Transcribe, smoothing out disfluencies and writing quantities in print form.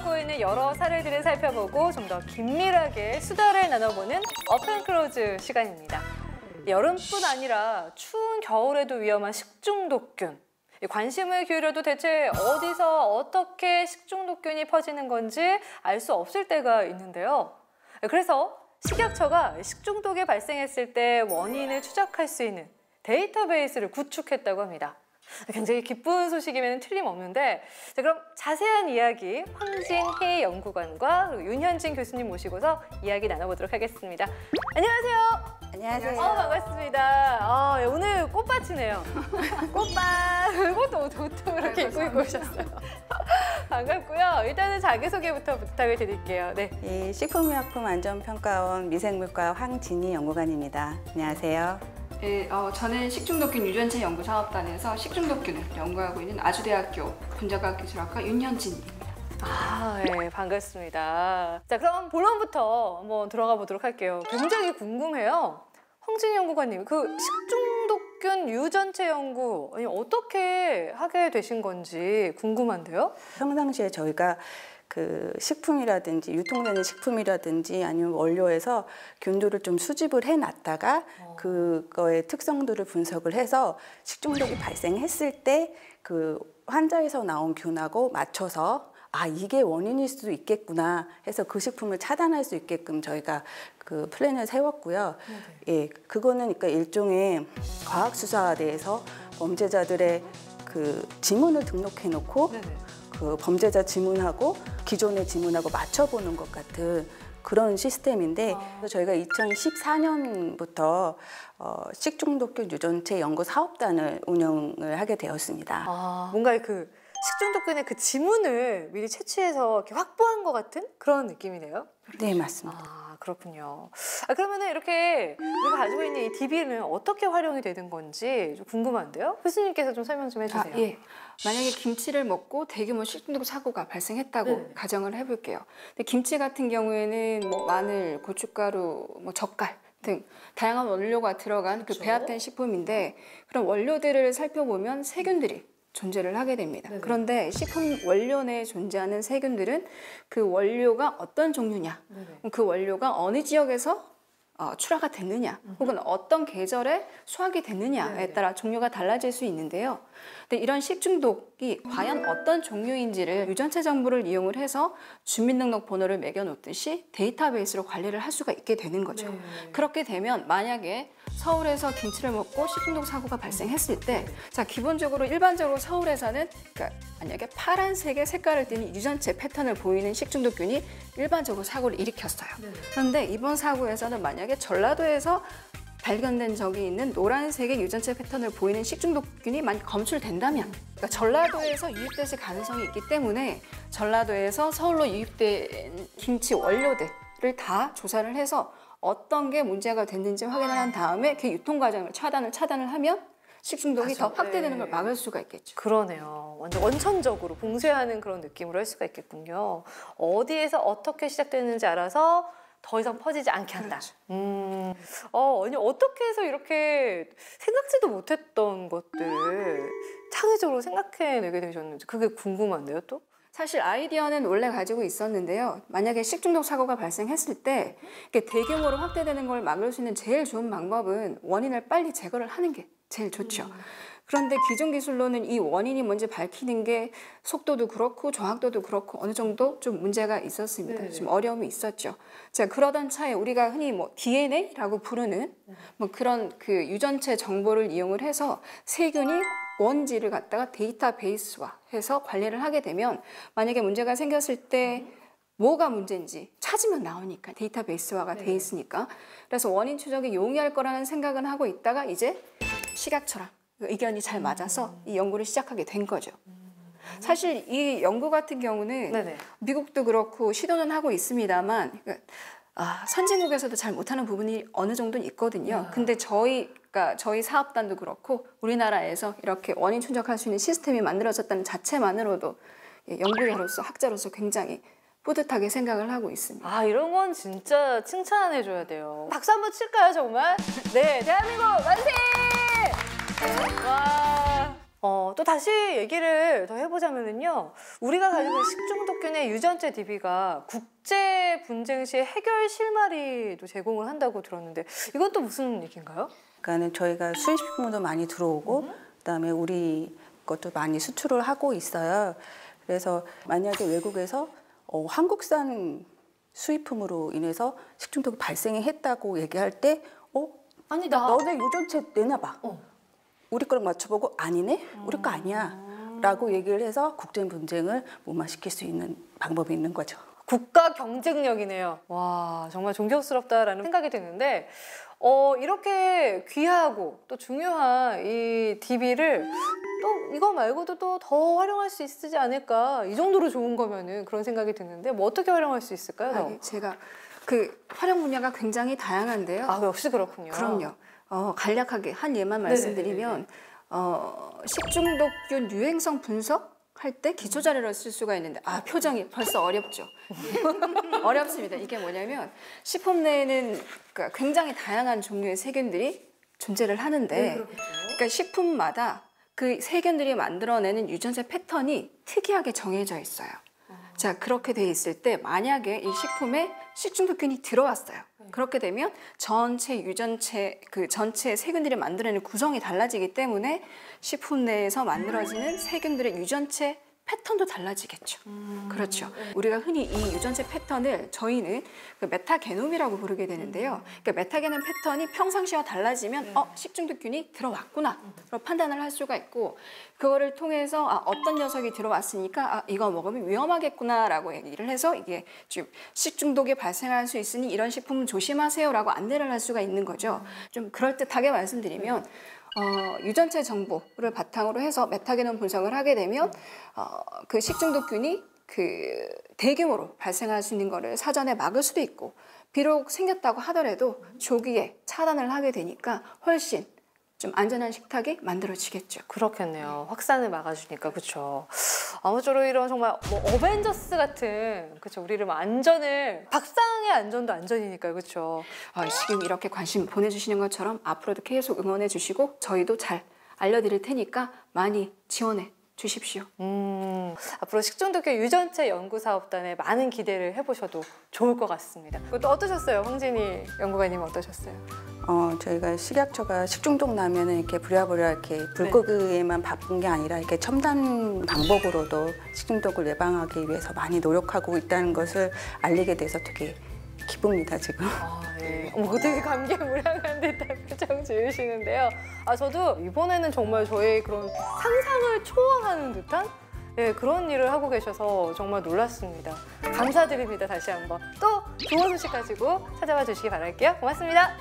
갖고 있는 여러 사례들을 살펴보고 좀 더 긴밀하게 수다를 나눠보는 업앤클로즈 시간입니다. 여름뿐 아니라 추운 겨울에도 위험한 식중독균. 관심을 기울여도 대체 어디서 어떻게 식중독균이 퍼지는 건지 알 수 없을 때가 있는데요. 그래서 식약처가 식중독이 발생했을 때 원인을 추적할 수 있는 데이터베이스를 구축했다고 합니다. 굉장히 기쁜 소식이면 틀림없는데, 자, 그럼 자세한 이야기 황진희 연구관과 그리고 윤현진 교수님 모시고서 이야기 나눠보도록 하겠습니다. 안녕하세요. 안녕하세요. 반갑습니다. 오늘 꽃밭이네요. 꽃밭. 꽃도 이렇게 입고 오셨어요. 반갑고요. 일단은 자기소개부터 부탁을 드릴게요. 네. 예, 식품의약품안전평가원 미생물과 황진희 연구관입니다. 안녕하세요. 네, 저는 식중독균 유전체 연구사업단에서 식중독균을 연구하고 있는 아주대학교 분자과학기술학과 윤현진입니다. 네, 반갑습니다. 자, 그럼 본론부터 한번 들어가 보도록 할게요. 굉장히 궁금해요. 황진희 연구관님, 그 식중독균 유전체 연구 어떻게 하게 되신 건지 궁금한데요? 평상시에 저희가 그 식품이라든지 유통되는 식품이라든지 아니면 원료에서 균들을 좀 수집을 해놨다가 그거의 특성들을 분석을 해서 식중독이 발생했을 때 그 환자에서 나온 균하고 맞춰서 이게 원인일 수도 있겠구나 해서 그 식품을 차단할 수 있게끔 저희가 그 플랜을 세웠고요. 예, 그거는 그러니까 일종의 과학수사대에서 범죄자들의 그 지문을 등록해 놓고 그 범죄자 지문하고 기존의 지문하고 맞춰보는 것 같은 그런 시스템인데 저희가 2014년부터 식중독균 유전체 연구 사업단을 운영을 하게 되었습니다. 뭔가 그 식중독균의 그 지문을 미리 채취해서 이렇게 확보한 것 같은 그런 느낌이네요. 네, 맞습니다. 그렇군요. 그러면은 이렇게 우리가 가지고 있는 이 DB는 어떻게 활용이 되는 건지 좀 궁금한데요. 교수님께서 좀 설명 좀 해주세요. 예. 만약에 김치를 먹고 대규모 식중독 사고가 발생했다고 네. 가정을 해볼게요. 근데 김치 같은 경우에는 뭐 마늘, 고춧가루, 뭐 젓갈 등 다양한 원료가 들어간 그 배합된 식품인데 그런 원료들을 살펴보면 세균들이 존재를 하게 됩니다. 네네. 그런데 식품 원료 내에 존재하는 세균들은 그 원료가 어떤 종류냐, 그 원료가 어느 지역에서 출하가 됐느냐, 혹은 어떤 계절에 수확이 됐느냐에 따라 종류가 달라질 수 있는데요. 근데 이런 식중독이 과연 어떤 종류인지를 유전체 정보를 이용을 해서 주민등록번호를 매겨놓듯이 데이터베이스로 관리를 할 수가 있게 되는 거죠. 그렇게 되면 만약에 서울에서 김치를 먹고 식중독 사고가 발생했을 때, 자, 기본적으로 일반적으로 서울에서는 그러니까 만약에 파란색의 색깔을 띠는 유전체 패턴을 보이는 식중독균이 일반적으로 사고를 일으켰어요. 그런데 이번 사고에서는 만약에 전라도에서 발견된 적이 있는 노란색의 유전체 패턴을 보이는 식중독균이 만약 검출된다면, 그러니까 전라도에서 유입됐을 가능성이 있기 때문에 전라도에서 서울로 유입된 김치 원료들을 다 조사를 해서 어떤 게 문제가 됐는지 확인을 한 다음에 그 유통 과정을 차단을 하면 식중독이 더 확대되는 걸 막을 수가 있겠죠. 그러네요. 완전 원천적으로 봉쇄하는 그런 느낌으로 할 수가 있겠군요. 어디에서 어떻게 시작되는지 알아서 더 이상 퍼지지 않게 한다. 아니 어떻게 해서 이렇게 생각지도 못했던 것들을 창의적으로 생각해내게 되셨는지 그게 궁금한데요, 또? 사실 아이디어는 원래 가지고 있었는데요. 만약에 식중독 사고가 발생했을 때 이렇게 대규모로 확대되는 걸 막을 수 있는 제일 좋은 방법은 원인을 빨리 제거를 하는 게 제일 좋죠. 그런데 기존 기술로는 이 원인이 뭔지 밝히는 게 속도도 그렇고 정확도도 그렇고 어느 정도 좀 문제가 있었습니다. 좀 어려움이 있었죠. 자, 그러던 차에 우리가 흔히 뭐 DNA라고 부르는 뭐 그런 그 유전체 정보를 이용을 해서 세균이 원지를 갖다가 데이터베이스화해서 관리를 하게 되면 만약에 문제가 생겼을 때 뭐가 문제인지 찾으면 나오니까 데이터베이스화가 돼 있으니까 그래서 원인 추적이 용이할 거라는 생각은 하고 있다가 이제 식약처랑 의견이 잘 맞아서 이 연구를 시작하게 된 거죠. 사실 이 연구 같은 경우는 미국도 그렇고 시도는 하고 있습니다만 선진국에서도 잘 못하는 부분이 어느 정도는 있거든요. 근데 그러니까 저희 사업단도 그렇고 우리나라에서 이렇게 원인 추적할 수 있는 시스템이 만들어졌다는 자체만으로도 연구자로서 학자로서 굉장히 뿌듯하게 생각을 하고 있습니다. 이런 건 진짜 칭찬해줘야 돼요. 박수 한번 칠까요, 정말? 네, 대한민국 만세! 와, 또 다시 얘기를 더 해보자면요. 우리가 가지고 있는 식중독균의 유전체 DB가 국제 분쟁 시 해결 실마리도 제공을 한다고 들었는데 이건 또 무슨 얘기인가요? 그러니까는 저희가 수입식품도 많이 들어오고 그다음에 우리 것도 많이 수출을 하고 있어요. 그래서 만약에 외국에서 한국산 수입품으로 인해서 식중독이 발생했다고 얘기할 때 아니 너네 유전체 내놔봐. 우리 거랑 맞춰보고 아니네? 우리 거 아니야. 라고 얘기를 해서 국제 분쟁을 무마시킬 수 있는 방법이 있는 거죠. 국가 경쟁력이네요. 와, 정말 존경스럽다라는 생각이 드는데 이렇게 귀하고 또 중요한 이 DB를 또 이거 말고도 또 더 활용할 수 있지 않을까. 이 정도로 좋은 거면은 그런 생각이 드는데 뭐 어떻게 활용할 수 있을까요? 제가 그 활용 분야가 굉장히 다양한데요. 아, 역시 그렇군요. 그럼요. 간략하게 한 예만 말씀드리면 식중독균 유행성 분석할 때 기초 자료를 쓸 수가 있는데 표정이 벌써 어렵죠. 어렵습니다. 이게 뭐냐면 식품 내에는 그러니까 굉장히 다양한 종류의 세균들이 존재를 하는데 그러니까 식품마다 그 세균들이 만들어내는 유전체 패턴이 특이하게 정해져 있어요. 자, 그렇게 돼 있을 때 만약에 이 식품에 식중독균이 들어왔어요. 그렇게 되면 전체 유전체 그 전체 세균들이 만들어내는 구성이 달라지기 때문에 식품 내에서 만들어지는 세균들의 유전체 패턴도 달라지겠죠. 그렇죠. 우리가 흔히 이 유전체 패턴을 저희는 그 메타게놈이라고 부르게 되는데요. 그러니까 메타게놈 패턴이 평상시와 달라지면 식중독균이 들어왔구나 판단을 할 수가 있고 그거를 통해서 어떤 녀석이 들어왔으니까 이거 먹으면 위험하겠구나라고 얘기를 해서 이게 지금 식중독이 발생할 수 있으니 이런 식품은 조심하세요라고 안내를 할 수가 있는 거죠. 좀 그럴듯하게 말씀드리면 유전체 정보를 바탕으로 해서 메타게놈 분석을 하게 되면 그 식중독균이 그 대규모로 발생할 수 있는 거를 사전에 막을 수도 있고 비록 생겼다고 하더라도 조기에 차단을 하게 되니까 훨씬 좀 안전한 식탁이 만들어지겠죠. 그렇겠네요. 확산을 막아주니까 그렇죠. 아무쪼록 이런 정말 뭐 어벤져스 같은 그렇죠. 우리를 뭐 안전을 밥상의 안전도 안전이니까요, 그렇죠. 지금 이렇게 관심 보내주시는 것처럼 앞으로도 계속 응원해 주시고 저희도 잘 알려드릴 테니까 많이 지원해 주십시오. 앞으로 식중독균 유전체 연구사업단에 많은 기대를 해보셔도 좋을 것 같습니다. 또 어떠셨어요? 황진희 연구관님 어떠셨어요? 저희가 식약처가 식중독 나면은 이렇게 부랴부랴 이렇게 불고기에만 바쁜 게 아니라 이렇게 첨단 방법으로도 식중독을 예방하기 위해서 많이 노력하고 있다는 것을 알리게 돼서 되게 기쁩니다, 지금. 네. 되게 감개무량한 듯한 표정 지으시는데요. 저도 이번에는 정말 저의 그런 상상을 초월하는 듯한 그런 일을 하고 계셔서 정말 놀랐습니다. 감사드립니다, 다시 한번. 또 좋은 소식 가지고 찾아와 주시기 바랄게요. 고맙습니다.